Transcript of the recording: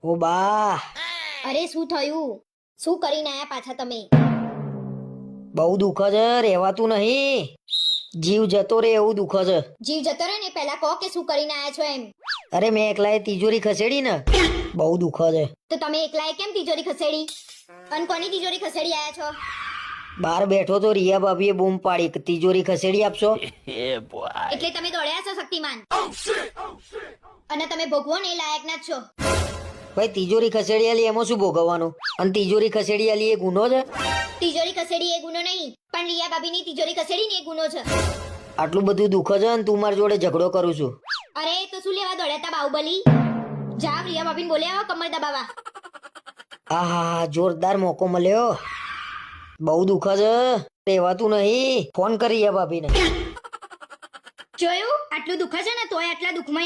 ઓ બા, અરે શું થયું? શું કરીને આયા પાછા તમે? બહુ દુઃખ છે, રહેવાતું નહીં. જીવ જતો રે એવું દુઃખ છે. જીવ જતો રહે ને પહેલા કહો કે શું કરીને આયા છો એમ. અરે મેં એકલાએ તિજોરી ખસેડી ને, બહુ દુઃખ છે. તો તમે એકલાએ કેમ તિજોરી ખસેડી? અને કોની તિજોરી ખસેડી આયા છો? બહાર બેઠો તો રિયા ભાભીએ બૂમ પાડી કે તિજોરી ખસેડી આપશો. એટલે તમે દોડ્યા છો શક્તિમાન? અને તમે ભોગવો ને એ લાયક ના જ છો. ભાઈ તિજોરી ખસેડી આલી એમાં શું ભોગવવાનું? અને તિજોરી ખસેડી આલી એ ગુનો છે? તિજોરી ખસેડી એ ગુનો નહીં, પણ રિયા ભાભીની તિજોરી ખસેડી ને એ ગુનો છે. આટલું બધું દુઃખ છે અને તું મારી જોડે ઝઘડો કરું છું. અરે તો શું લેવા દોડ્યા તા બાહુબલી? જાવ રિયા ભાભીને બોલે આવો કમર દબાવા. આહા, જોરદાર મોકો મળ્યો. બહુ દુઃખ છે, રહેવાતું નહીં. ફોન કરી રિયા ભાભીને. જોયું? આટલું દુઃખ છે ને તોય આટલા દુઃખમાં